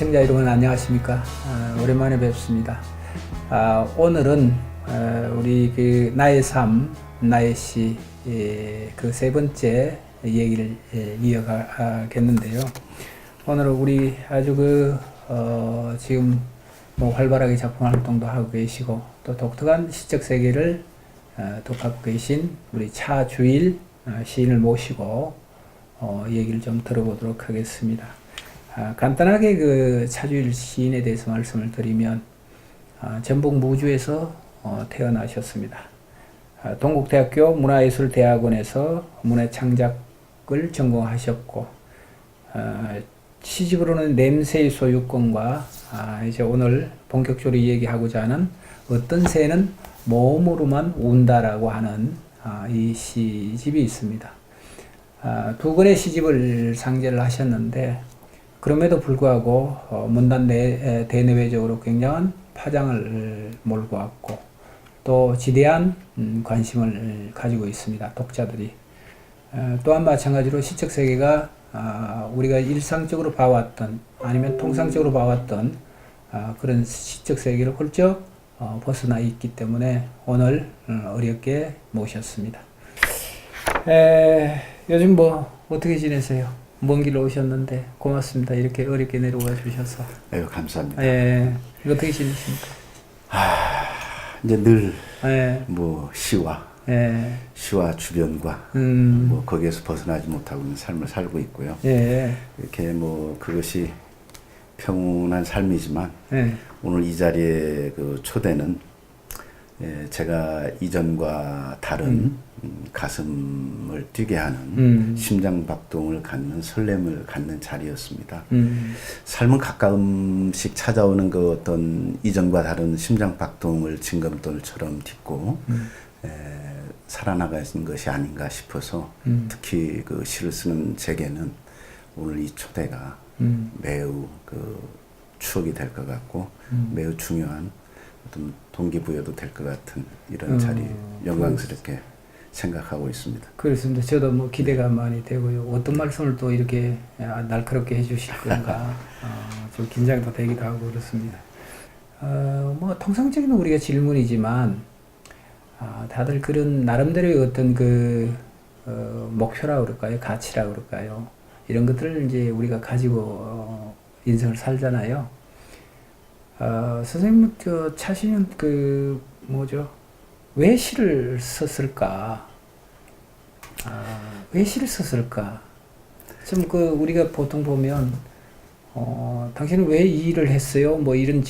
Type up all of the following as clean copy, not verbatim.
시청자 여러분 안녕하십니까. 오랜만에 뵙습니다. 오늘은 우리 그 나의 삶, 나의 시 그 세 번째 얘기를 이어가겠는데요. 오늘은 우리 아주 지금 뭐 활발하게 작품 활동도 하고 계시고 또 독특한 시적 세계를 독하고 계신 우리 차주일 시인을 모시고 얘기를 좀 들어보도록 하겠습니다. 간단하게 그 차주일 시인에 대해서 말씀을 드리면 전북 무주에서 태어나셨습니다. 동국대학교 문화예술대학원에서 문화창작을 전공하셨고 시집으로는 냄새의 소유권과 이제 오늘 본격적으로 얘기하고자 하는 어떤 새는 몸으로만 운다라고 하는 이 시집이 있습니다. 두 권의 시집을 상제를 하셨는데 그럼에도 불구하고 문단 대내외적으로 굉장한 파장을 몰고 왔고 또 지대한 관심을 가지고 있습니다. 독자들이. 또한 마찬가지로 시적 세계가 우리가 일상적으로 봐왔던 아니면 통상적으로 봐왔던 그런 시적 세계를 훌쩍 벗어나 있기 때문에 오늘 어렵게 모셨습니다. 요즘 뭐 어떻게 지내세요? 먼 길 오셨는데 고맙습니다. 이렇게 어렵게 내려와 주셔서. 아유, 감사합니다. 어떻게 지내십니까? 이제 늘 예. 뭐 시와 주변과 뭐 거기에서 벗어나지 못하고 있는 삶을 살고 있고요. 예. 이렇게 뭐 그것이 평온한 삶이지만 오늘 이 자리에 그 초대는 제가 이전과 다른 가슴을 뛰게 하는 심장박동을 갖는 설렘을 갖는 자리였습니다. 삶은 가끔씩 찾아오는 그 어떤 이전과 다른 심장박동을 징검돌처럼 딛고 살아나가는 것이 아닌가 싶어서 특히 그 시를 쓰는 제게는 오늘 이 초대가 매우 그 추억이 될 것 같고 매우 중요한 어떤 동기부여도 될 것 같은 이런 자리 영광스럽게 생각하고 있습니다. 그렇습니다. 저도 뭐 기대가 많이 되고요. 어떤 말씀을 또 이렇게 날카롭게 해주실 건가 좀 긴장도 되기도 하고 그렇습니다. 뭐 통상적인 우리가 질문이지만 다들 그런 나름대로의 어떤 그 목표라 그럴까요, 가치라 그럴까요, 이런 것들을 이제 우리가 가지고 인생을 살잖아요. 선생님, 차시는 그 뭐죠? 왜 시를 썼을까? 왜 시를 썼을까? 좀 그 우리가 보통 보면 당신은 왜 이 일을 했어요? 뭐 이런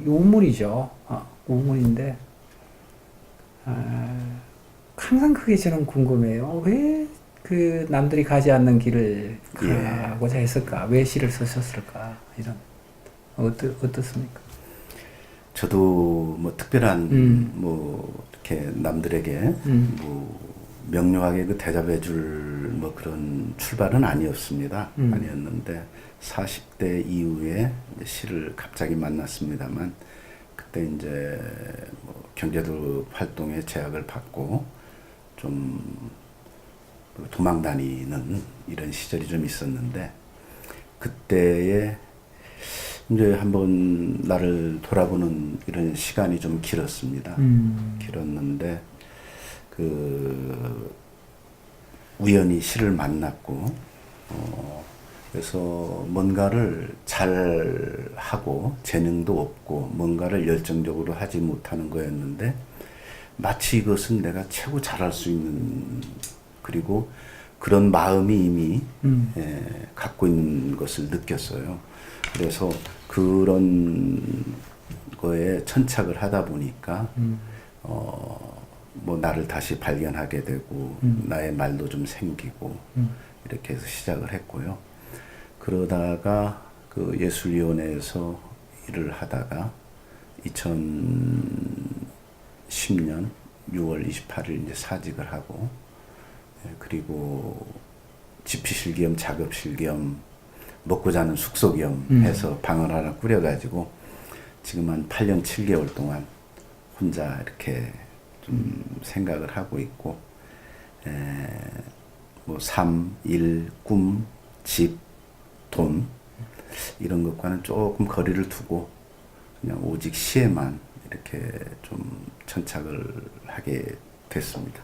우문이죠. 우문인데 항상 그게 저는 궁금해요. 왜 그 남들이 가지 않는 길을 가고자 했을까? 왜 시를 쓰셨을까? 이런 어떻습니까? 저도 뭐 특별한 뭐 이렇게 남들에게 뭐 명료하게 그 대답해줄 뭐 그런 출발은 아니었습니다. 아니었는데 40대 이후에 이제 시를 갑자기 만났습니다만 그때 이제 뭐 경제도 활동에 제약을 받고 좀 도망 다니는 이런 시절이 좀 있었는데 그때에 이제 한번 나를 돌아보는 이런 시간이 좀 길었습니다. 길었는데 그 우연히 시를 만났고 그래서 뭔가를 잘 하고 재능도 없고 뭔가를 열정적으로 하지 못하는 거였는데 마치 이것은 내가 최고 잘할 수 있는 그리고 그런 마음이 이미 갖고 있는 것을 느꼈어요. 그래서 그런 거에 천착을 하다 보니까 뭐 나를 다시 발견하게 되고 나의 말도 좀 생기고 이렇게 해서 시작을 했고요. 그러다가 그 예술위원회에서 일을 하다가 2010년 6월 28일 이제 사직을 하고 그리고 집필실 겸 작업실 겸 먹고 자는 숙소 겸 해서 방을 하나 꾸려가지고 지금 한 8년 7개월 동안 혼자 이렇게 좀 생각을 하고 있고 뭐 삶, 일, 꿈, 집, 돈 이런 것과는 조금 거리를 두고 그냥 오직 시에만 이렇게 좀 천착을 하게 됐습니다.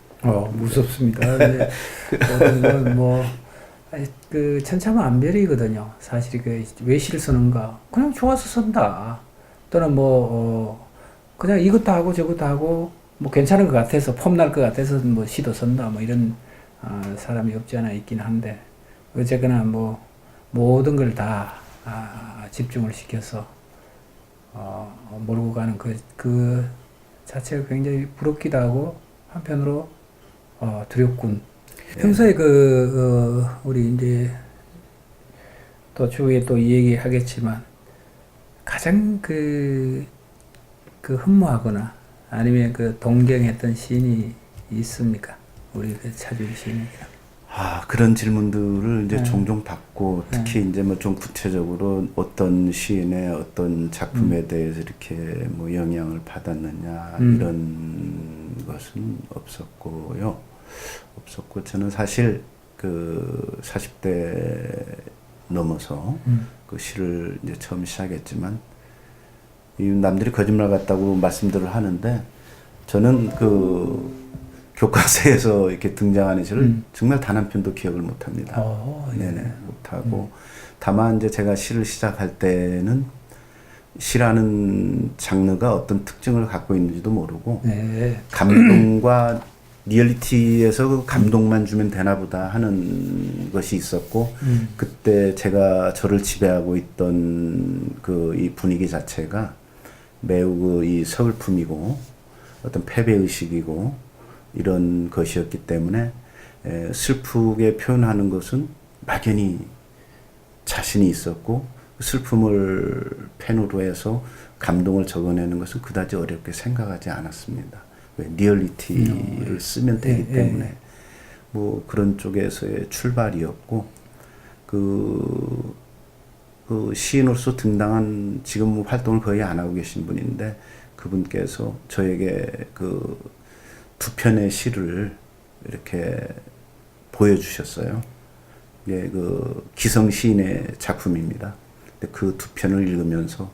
무섭습니다. 근데 모든 건 뭐, 그 천차만별이거든요. 사실 왜 시를 쓰는가? 그냥 좋아서 쓴다. 또는 뭐, 그냥 이것도 하고 저것도 하고, 뭐 괜찮은 것 같아서, 폼날 것 같아서 뭐 시도 쓴다. 뭐 이런 사람이 없지 않아 있긴 한데, 어쨌거나 뭐, 모든 걸 다 집중을 시켜서, 몰고 가는 그 자체가 굉장히 부럽기도 하고, 한편으로 두렵군. 평소에 우리 이제 또 추후에 또 이 얘기 하겠지만, 가장 흠모하거나 아니면 동경했던 시인이 있습니까? 우리 차주희 시인이랑. 그런 질문들을 이제 네. 종종 받고, 특히 이제 뭐 좀 구체적으로 어떤 시인의 어떤 작품에 대해서 이렇게 뭐 영향을 받았느냐, 이런 것은 없었고요. 저는 사실 그 40대 넘어서 그 시를 이제 처음 시작했지만, 이 남들이 거짓말 같다고 말씀들을 하는데, 저는 그 교과서에서 이렇게 등장하는 시를 정말 단 한 편도 기억을 못 합니다. 네네, 못 하고. 다만 이제 제가 시를 시작할 때는 시라는 장르가 어떤 특징을 갖고 있는지도 모르고, 네. 감동과 리얼리티에서 그 감동만 주면 되나 보다 하는 것이 있었고, 그때 제가 저를 지배하고 있던 이 분위기 자체가 매우 이 서글픔이고 어떤 패배의식이고 이런 것이었기 때문에, 슬프게 표현하는 것은 막연히 자신이 있었고, 슬픔을 펜으로 해서 감동을 적어내는 것은 그다지 어렵게 생각하지 않았습니다. 왜 리얼리티를 쓰면 되기 때문에 뭐 그런 쪽에서의 출발이었고, 그 시인으로서 등당한, 지금 뭐 활동을 거의 안 하고 계신 분인데, 그분께서 저에게 그 두 편의 시를 이렇게 보여주셨어요. 예, 그 기성 시인의 작품입니다. 근데 그 두 편을 읽으면서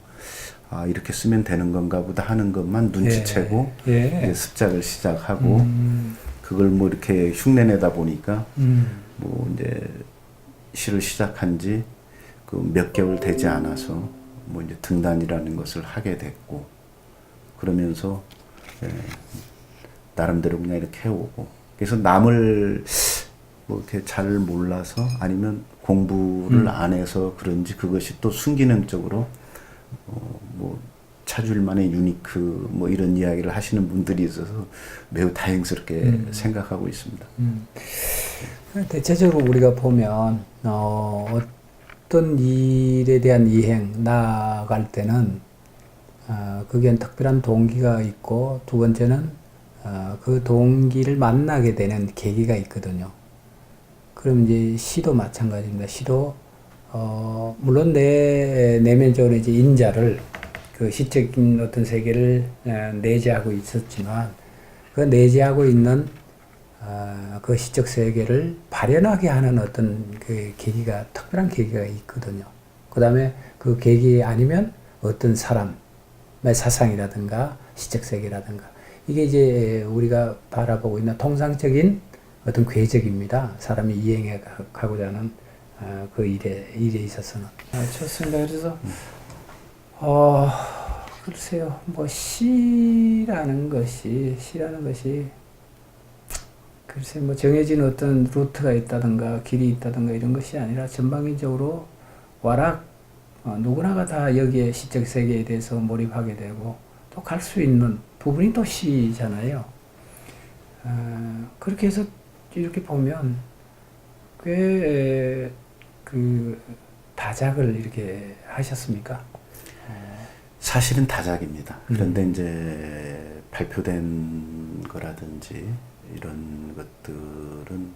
이렇게 쓰면 되는 건가 보다 하는 것만 눈치채고 이제 습작을 시작하고, 그걸 뭐 이렇게 흉내내다 보니까 뭐 이제 시를 시작한 지 그 몇 개월 되지 않아서 뭐 이제 등단이라는 것을 하게 됐고, 그러면서 나름대로 그냥 이렇게 해오고, 그래서 남을 뭐 이렇게 잘 몰라서 아니면 공부를 안 해서 그런지 그것이 또 순기능적으로 뭐 차주일만의 유니크 뭐 이런 이야기를 하시는 분들이 있어서 매우 다행스럽게 생각하고 있습니다. 대체적으로 우리가 보면 어떤 일에 대한 이행 나아갈 때는 그게 특별한 동기가 있고, 두 번째는 그 동기를 만나게 되는 계기가 있거든요. 그럼 이제 시도 마찬가지입니다. 시도 물론 내면적으로 이제 인자를, 그 시적인 어떤 세계를 내재하고 있었지만, 그 내재하고 있는 그 시적 세계를 발현하게 하는 어떤 그 계기가, 특별한 계기가 있거든요. 그 다음에 그 계기 아니면 어떤 사람의 사상이라든가 시적 세계라든가, 이게 이제 우리가 바라보고 있는 통상적인 어떤 궤적입니다. 사람이 이행해 가고자 하는 그 일에 있어서는. 좋습니다. 그래서 글쎄요, 뭐 시라는 것이 글쎄 뭐 정해진 어떤 루트가 있다든가 길이 있다든가 이런 것이 아니라 전방위적으로 와락 누구나가 다 여기에 시적 세계에 대해서 몰입하게 되고, 또 갈 수 있는 부분이 또 시잖아요. 그렇게 해서 이렇게 보면 꽤 다작을 이렇게 하셨습니까? 사실은 다작입니다. 그런데 이제 발표된 거라든지 이런 것들은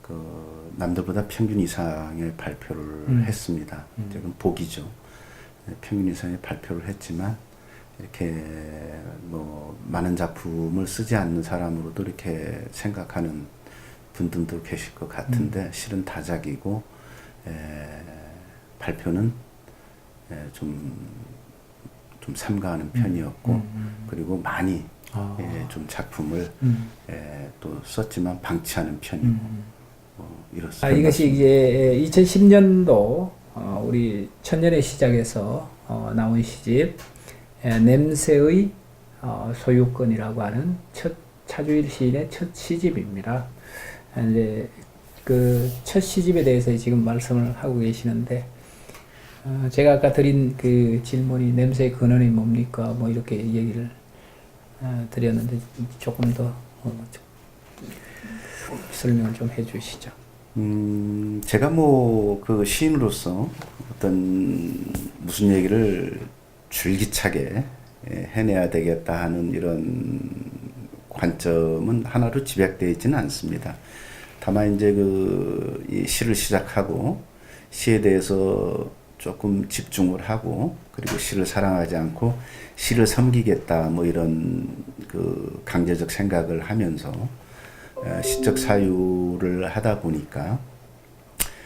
그 남들보다 평균 이상의 발표를 했습니다. 지금 복이죠. 평균 이상의 발표를 했지만, 이렇게 뭐 많은 작품을 쓰지 않는 사람으로도 이렇게 생각하는 분들도 계실 것 같은데, 실은 다작이고, 발표는 좀 삼가하는 편이었고 그리고 많이 좀 작품을 또 썼지만 방치하는 편이고 이렇습니다. 이것이 이제 2010년도 우리 천년의 시작에서 나온 시집 냄새의 소유권이라고 하는 차주일 시인의 첫 시집입니다. 이제 그 첫 시집에 대해서 지금 말씀을 하고 계시는데 제가 아까 드린 그 질문이 냄새의 근원이 뭡니까? 뭐 이렇게 얘기를 드렸는데 조금 더 설명을 좀 해주시죠. 제가 뭐 그 시인으로서 어떤 무슨 얘기를 줄기차게 해내야 되겠다 하는 이런 관점은 하나로 집약되어 있지는 않습니다. 다만 이제 이 시를 시작하고 시에 대해서 조금 집중을 하고 그리고 시를 사랑하지 않고 시를 섬기겠다 뭐 이런 그 강제적 생각을 하면서 시적 사유를 하다 보니까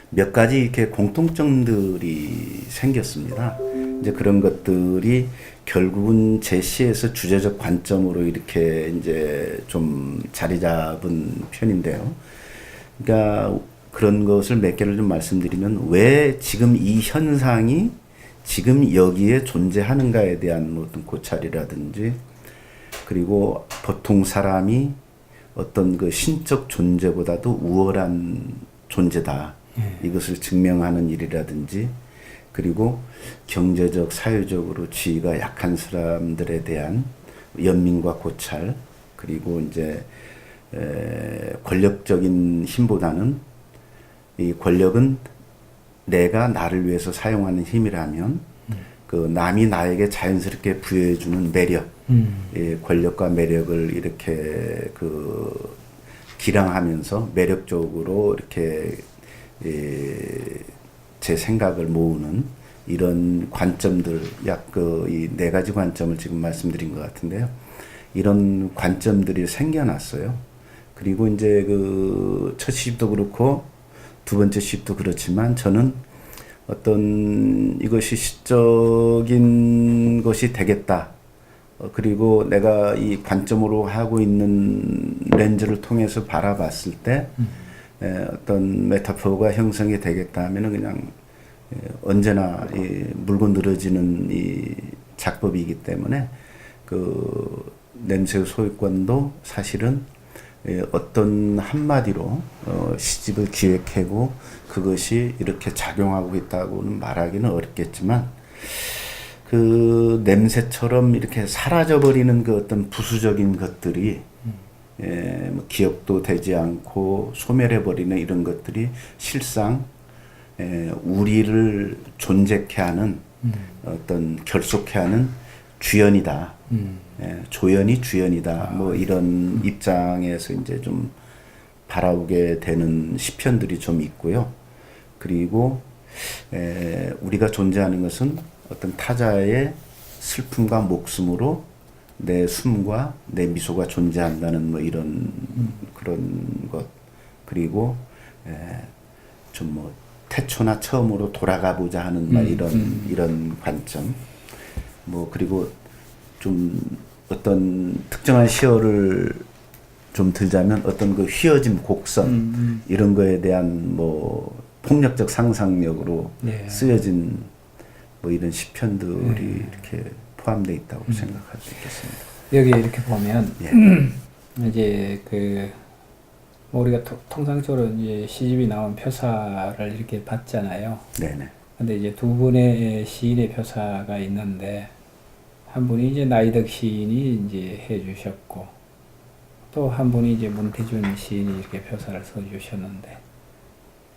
몇 가지 이렇게 공통점들이 생겼습니다. 이제 그런 것들이 결국은 제 시에서 주제적 관점으로 이렇게 이제 좀 자리 잡은 편인데요. 그러니까 그런 것을 몇 개를 좀 말씀드리면 왜 지금 이 현상이 지금 여기에 존재하는가에 대한 어떤 고찰이라든지 그리고 보통 사람이 어떤 그 신적 존재보다도 우월한 존재다. 이것을 증명하는 일이라든지 그리고 경제적, 사회적으로 지위가 약한 사람들에 대한 연민과 고찰 그리고 이제 권력적인 힘보다는 이 권력은 내가 나를 위해서 사용하는 힘이라면 그 남이 나에게 자연스럽게 부여해주는 매력, 권력과 매력을 이렇게 그 기량하면서 매력적으로 이렇게 제 생각을 모으는 이런 관점들, 약 이 네 가지 관점을 지금 말씀드린 것 같은데요. 이런 관점들이 생겨났어요. 그리고 이제 그 첫 시집도 그렇고 두 번째 시집도 그렇지만 저는 어떤 이것이 시적인 것이 되겠다. 그리고 내가 이 관점으로 하고 있는 렌즈를 통해서 바라봤을 때 어떤 메타포가 형성이 되겠다 하면은 그냥 언제나 물고 늘어지는 이 작법이기 때문에 그 냄새의 소유권도 사실은 어떤 한마디로 시집을 기획하고 그것이 이렇게 작용하고 있다고는 말하기는 어렵겠지만 그 냄새처럼 이렇게 사라져버리는 그 어떤 부수적인 것들이 뭐 기억도 되지 않고 소멸해버리는 이런 것들이 실상 우리를 존재케 하는 어떤 결속케 하는 주연이다. 조연이 주연이다. 뭐 이런 입장에서 이제 좀 바라보게 되는 시편들이 좀 있고요. 그리고 우리가 존재하는 것은 어떤 타자의 슬픔과 목숨으로 내 숨과 내 미소가 존재한다는 뭐 이런 그런 것 그리고 좀 뭐 태초나 처음으로 돌아가 보자 하는 막 이런 관점 뭐 그리고 좀 어떤 특정한 시어를 좀 들자면 어떤 그 휘어짐 곡선 이런 거에 대한 뭐 폭력적 상상력으로 쓰여진 뭐 이런 시편들이 이렇게 포함되어 있다고 생각할 수 있겠습니다. 여기 이렇게 보면 이제 뭐 우리가 통상적으로 이제 시집이 나온 표사를 이렇게 받잖아요. 네네. 근데 이제 두 분의 시인의 표사가 있는데 한 분이 이제 나이덕 시인이 이제 해주셨고 또 한 분이 이제 문태준 시인이 이렇게 표사를 써주셨는데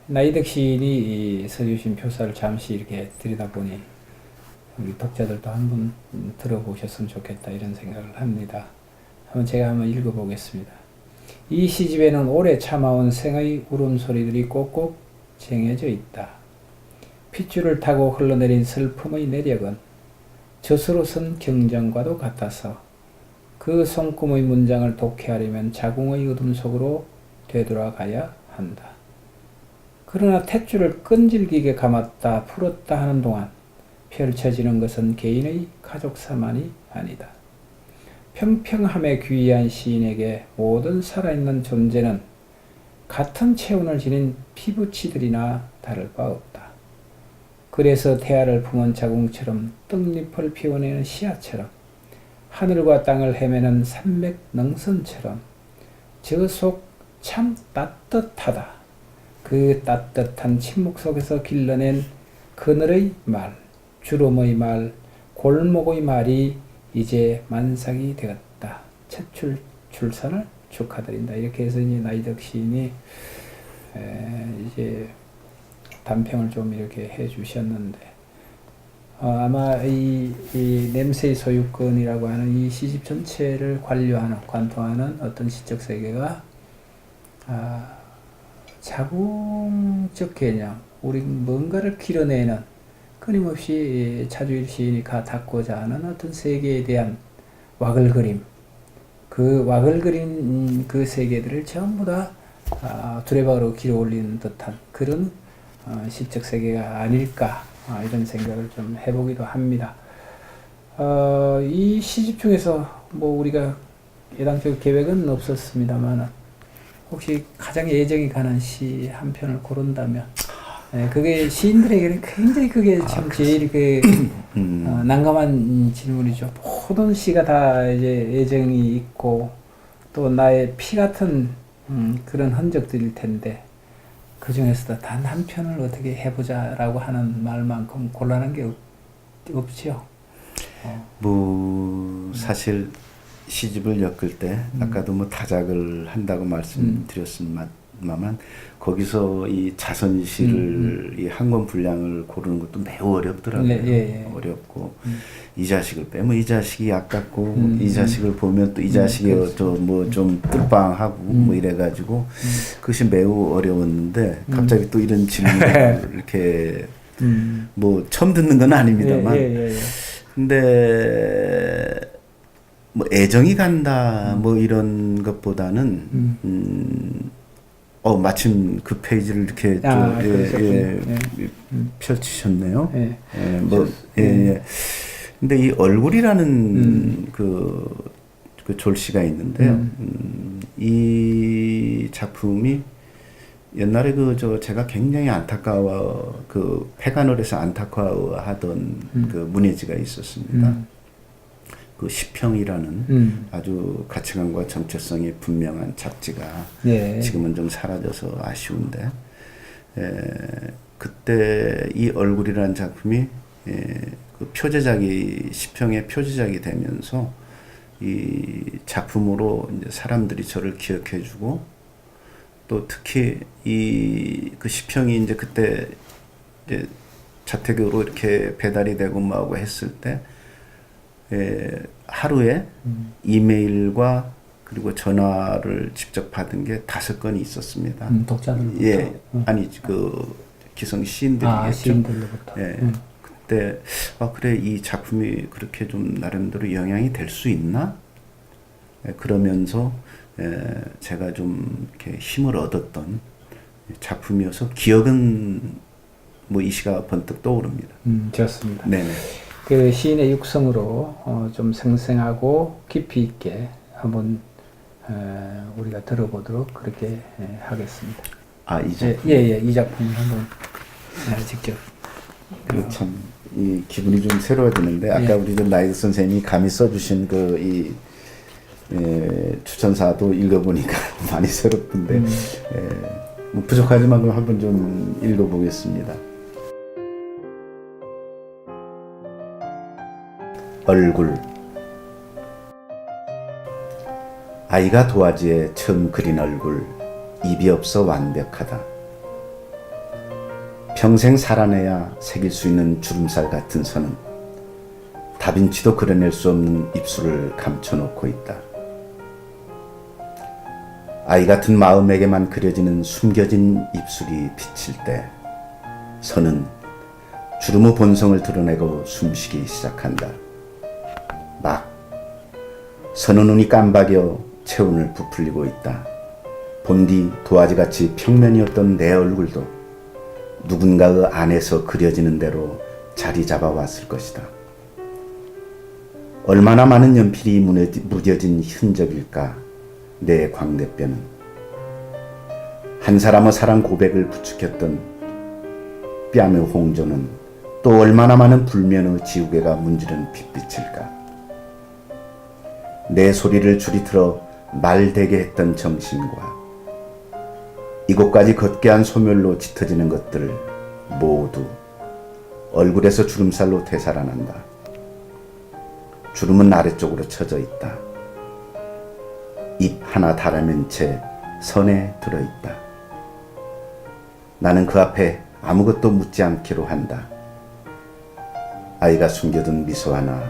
나이덕 시인이 써주신 표사를 잠시 이렇게 들여다보니 우리 독자들도 한번 들어보셨으면 좋겠다 이런 생각을 합니다. 제가 한번 읽어보겠습니다. 이 시집에는 오래 참아온 생의 울음소리들이 꼭꼭 쟁여져 있다. 핏줄을 타고 흘러내린 슬픔의 내력은 젖으로 쓴 경전과도 같아서 그 손금의 문장을 독해하려면 자궁의 어둠 속으로 되돌아가야 한다. 그러나 탯줄을 끈질기게 감았다 풀었다 하는 동안 펼쳐지는 것은 개인의 가족사만이 아니다. 평평함에 귀한 시인에게 모든 살아있는 존재는 같은 체온을 지닌 피부치들이나 다를 바 없다. 그래서 태아를 품은 자궁처럼 떡잎을 피워내는 씨앗처럼 하늘과 땅을 헤매는 산맥 능선처럼 저 속 참 따뜻하다. 그 따뜻한 침묵 속에서 길러낸 그늘의 말, 주름의 말, 골목의 말이 이제 만삭이 되었다. 첫 출산을 축하드린다. 이렇게 해서 이제 나이덕 시인이 이제 단평을 좀 이렇게 해주셨는데 아마 이 냄새의 소유권이라고 하는 이 시집 전체를 관통하는 어떤 시적 세계가 자궁적 개념, 우리 뭔가를 길어내는 끊임없이 차주일 시인이 닿고자 하는 어떤 세계에 대한 왁을 그림, 그 왁을 그린 그 세계들을 전부 다 두레박으로 길어 올리는 듯한 그런 시적 세계가 아닐까 이런 생각을 좀 해보기도 합니다. 이 시집 중에서 뭐 우리가 예당적 계획은 없었습니다만 혹시 가장 애정이 가는 시 한 편을 고른다면 그게 시인들에게는 굉장히 그게 참 제일 그 난감한 질문이죠. 모든 시가 다 이제 애정이 있고 또 나의 피 같은 그런 흔적들일 텐데 그 중에서도 단 한 편을 어떻게 해보자라고 하는 말만큼 곤란한 게 없죠. 뭐 사실 시집을 엮을 때 아까도 뭐 다작을 한다고 말씀드렸습니다만 거기서 이 자선시를 이 한 권 분량을 고르는 것도 매우 어렵더라고요. 네, 어렵고 이 자식을 빼면 이 자식이 아깝고 이 자식을 보면 또 이 자식이 뭐 좀 뜰빵하고 뭐 이래가지고 그것이 매우 어려웠는데 갑자기 또 이런 질문을 이렇게 뭐 처음 듣는 건 아닙니다만 근데 뭐 애정이 간다 뭐 이런 것보다는 마침 그 페이지를 이렇게 펼치셨네요. 근데 이 얼굴이라는 그 졸시가 있는데요. 이 작품이 옛날에 제가 굉장히 그 폐간월에서 안타까워하던 그 문예지가 있었습니다. 그 시평이라는 아주 가치관과 정체성이 분명한 잡지가 지금은 좀 사라져서 아쉬운데 그때 이 얼굴이라는 작품이 그 표제작이 시평의 표제작이 되면서 이 작품으로 이제 사람들이 저를 기억해주고 또 특히 그 시평이 이제 그때 이제 자택으로 이렇게 배달이 되고 뭐하고 했을 때 하루에 이메일과 그리고 전화를 직접 받은 게 5건이 있었습니다. 독자들부터? 아니 그 기성 시인들이겠죠. 시인들로부터. 그때 그래 이 작품이 그렇게 좀 나름대로 영향이 될 수 있나? 그러면서 제가 좀 이렇게 힘을 얻었던 작품이어서 기억은 뭐 이 시가 번뜩 떠오릅니다. 좋습니다. 네네. 그 시인의 육성으로 좀 생생하고 깊이 있게 한번 우리가 들어보도록 그렇게 하겠습니다. 이 작품? 이 작품을 한번 직접. 참 이 기분이 좀 새로워지는데 아까 우리 나이드 선생님이 감히 써주신 이 추천사도 읽어보니까 많이 새롭던데 뭐 부족하지만 그럼 한번 좀 읽어보겠습니다. 얼굴. 아이가 도화지에 처음 그린 얼굴, 입이 없어 완벽하다. 평생 살아내야 새길 수 있는 주름살 같은 선은 다빈치도 그려낼 수 없는 입술을 감춰놓고 있다. 아이 같은 마음에게만 그려지는 숨겨진 입술이 비칠 때 선은 주름의 본성을 드러내고 숨쉬기 시작한다. 막 선의 눈이 깜박여 체온을 부풀리고 있다. 본디 도화지같이 평면이었던 내 얼굴도 누군가의 안에서 그려지는 대로 자리 잡아왔을 것이다. 얼마나 많은 연필이 무뎌진 흔적일까 내 광대뼈는. 한 사람의 사랑 고백을 부추겼던 뺨의 홍조는 또 얼마나 많은 불면의 지우개가 문지른 핏빛일까. 내 소리를 줄이 틀어 말되게 했던 정신과 이곳까지 걷게 한 소멸로 짙어지는 것들 모두 얼굴에서 주름살로 되살아난다. 주름은 아래쪽으로 처져 있다. 입 하나 달아맨 채 선에 들어있다. 나는 그 앞에 아무것도 묻지 않기로 한다. 아이가 숨겨둔 미소 하나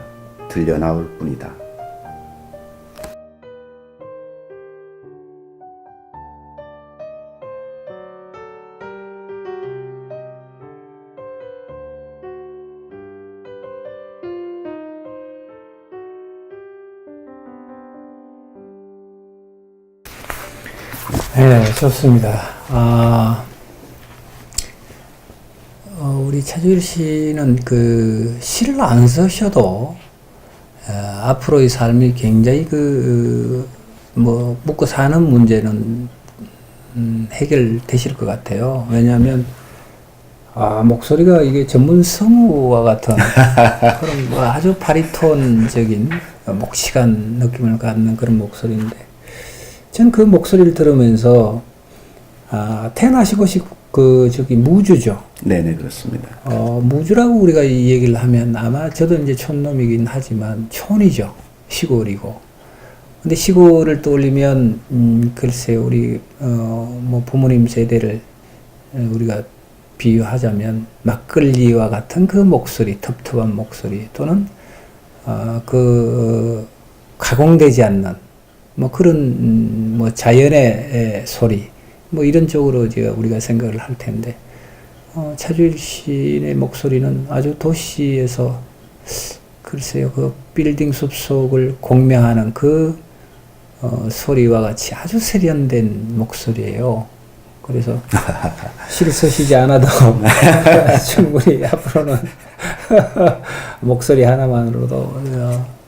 들려나올 뿐이다. 네, 좋습니다. 우리 차주일 씨는 그 시를 안 쓰셔도 앞으로의 삶이 굉장히 묵고 사는 문제는 해결되실 것 같아요. 왜냐하면 목소리가 이게 전문 성우와 같은 그런 아주 바리톤적인 목시간 느낌을 갖는 그런 목소리인데, 전 그 목소리를 들으면서 태어나시고 무주죠. 네네, 그렇습니다. 무주라고 우리가 이 얘기를 하면 아마 저도 이제 촌놈이긴 하지만 촌이죠. 시골이고. 근데 시골을 떠올리면 글쎄요, 우리 부모님 세대를 우리가 비유하자면 막걸리와 같은 그 목소리, 텁텁한 목소리, 또는 가공되지 않는 그런 자연의 소리, 이런 쪽으로 우리가 생각을 할 텐데, 차주일 씨의 목소리는 아주 도시에서 글쎄요, 그 빌딩 숲속을 공명하는 소리와 같이 아주 세련된 목소리예요. 그래서 시를 쓰시지 않아도 충분히 앞으로는 목소리 하나만으로도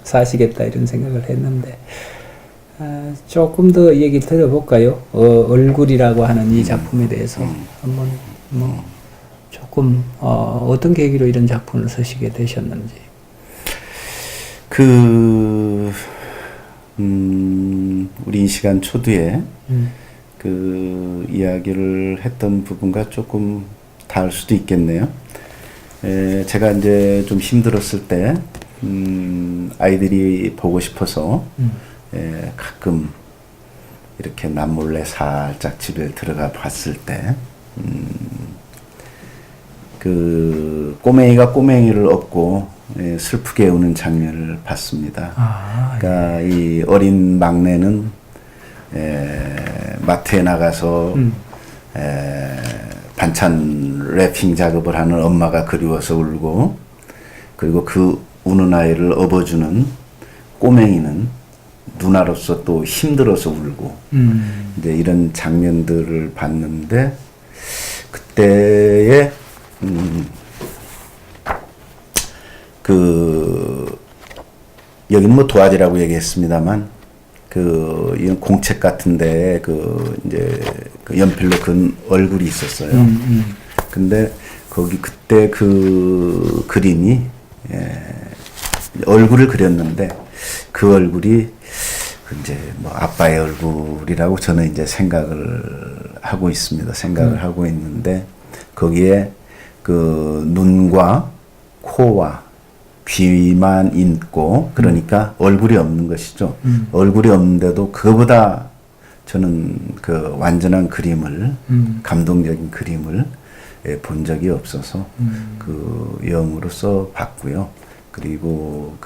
사시겠다 이런 생각을 했는데, 조금 더 얘기 들어볼까요? 얼굴이라고 하는 이 작품에 대해서 한번 조금 어떤 계기로 이런 작품을 쓰시게 되셨는지. 우리 이 시간 초두에 그 이야기를 했던 부분과 조금 다를 수도 있겠네요. 제가 이제 좀 힘들었을 때 아이들이 보고 싶어서 가끔 이렇게 남몰래 살짝 집에 들어가 봤을 때 그 꼬맹이가 꼬맹이를 업고 슬프게 우는 장면을 봤습니다. 그러니까 이 어린 막내는 마트에 나가서 반찬 래핑 작업을 하는 엄마가 그리워서 울고, 그리고 그 우는 아이를 업어주는 꼬맹이는 누나로서 또 힘들어서 울고, 이제 이런 장면들을 봤는데, 그때에 여기는 도화지라고 얘기했습니다만, 이런 공책 같은데 이제 연필로 그은 얼굴이 있었어요. 근데 그때 그 그림이 얼굴을 그렸는데, 그 얼굴이 이제 아빠의 얼굴이라고 저는 이제 생각을 하고 있습니다. 생각을 하고 있는데, 거기에 눈과 코와 귀만 있고, 그러니까 얼굴이 없는 것이죠. 얼굴이 없는데도 그거보다 저는 완전한 그림을, 감동적인 그림을 본 적이 없어서 영으로서 봤고요. 그리고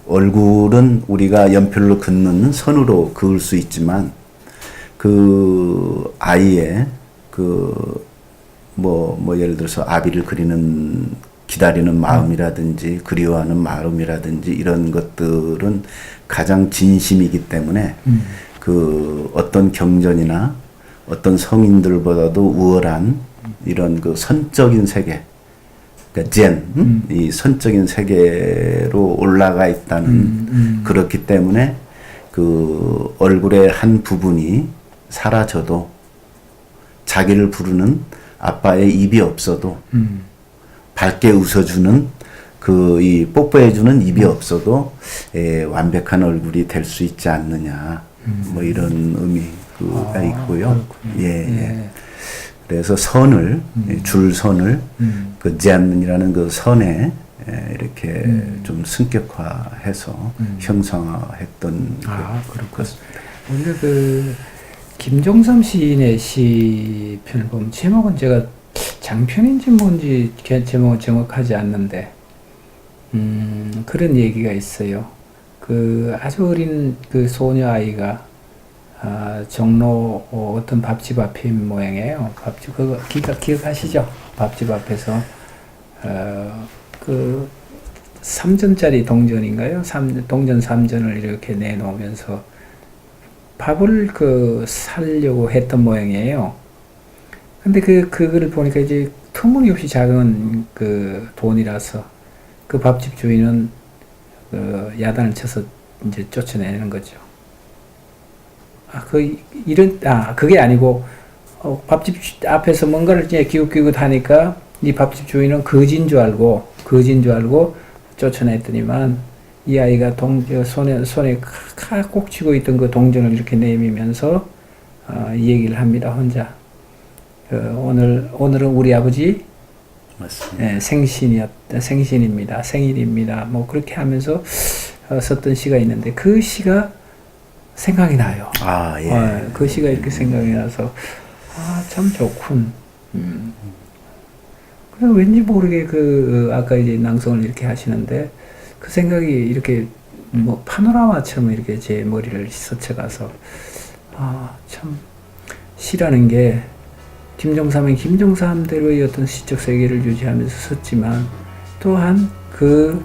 얼굴은 우리가 연필로 긋는 선으로 그을 수 있지만, 아이의 예를 들어서 아비를 기다리는 마음이라든지 그리워하는 마음이라든지 이런 것들은 가장 진심이기 때문에 어떤 경전이나 어떤 성인들보다도 우월한 이런 선적인 세계, 그러니까 젠, 이 선적인 세계로 올라가 있다는 그렇기 때문에 그 얼굴의 한 부분이 사라져도 자기를 부르는 아빠의 입이 없어도 밝게 웃어주는 그 이 뽀뽀해주는 입이 없어도 완벽한 얼굴이 될 수 있지 않느냐 뭐 이런 의미가 있고요. 예. 그래서 선을 줄선을 그 젠이라는 그 선에 이렇게 좀 승격화해서 형상화했던 그렇습니다. 우리가 그 김종삼 시인의 시편을 보면 제목은 제가 장편인지 뭔지 제목은 정확하지 않는데 그런 얘기가 있어요. 그 아주 어린 그 소녀 아이가 종로 어떤 밥집 앞인 모양이에요. 밥집 그거 기억하시죠? 밥집 앞에서 그 3전짜리 동전인가요? 동전 3전을 이렇게 내놓으면서 밥을 그 사려고 했던 모양이에요. 근데 그거를 보니까 이제 터무니없이 작은 그 돈이라서 그 밥집 주인은 그 야단을 쳐서 이제 쫓아내는 거죠. 그게 아니고, 밥집 앞에서 뭔가를 이제 기웃기웃 하니까, 이 밥집 주인은 거진 줄 알고 쫓아냈더니만, 이 아이가 손에 꼭 쥐고 있던 그 동전을 이렇게 내밀면서, 이 얘기를 합니다, 혼자. 오늘은 우리 아버지, 맞습니다. 생신입니다. 생일입니다. 뭐, 그렇게 하면서, 썼던 시가 있는데, 그 시가 생각이 나요. 예. 그 시가 이렇게 생각이 나서 참 좋군. 그래서 왠지 모르게 아까 이제 낭송을 이렇게 하시는데 그 생각이 이렇게 뭐 파노라마처럼 이렇게 제 머리를 스쳐가서 참 시라는 게 김종삼은 김종삼대로의 어떤 시적 세계를 유지하면서 썼지만 또한 그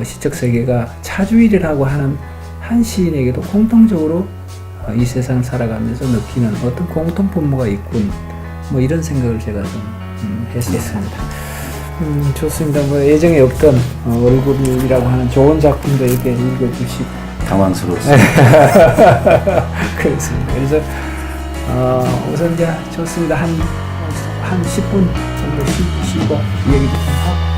시적 세계가 차주일이라고 하는 한 시인에게도 공통적으로 이 세상을 살아가면서 느끼는 어떤 공통 분모가 있군. 뭐 이런 생각을 제가 좀 했었습니다. 좋습니다. 뭐 예정에 없던 얼굴이라고 하는 좋은 작품도 이렇게 읽어주시고 당황스러웠습니다. 그렇습니다. 그래서 우선 이제 좋습니다. 한 10분 정도 쉬고 얘기 좀 하고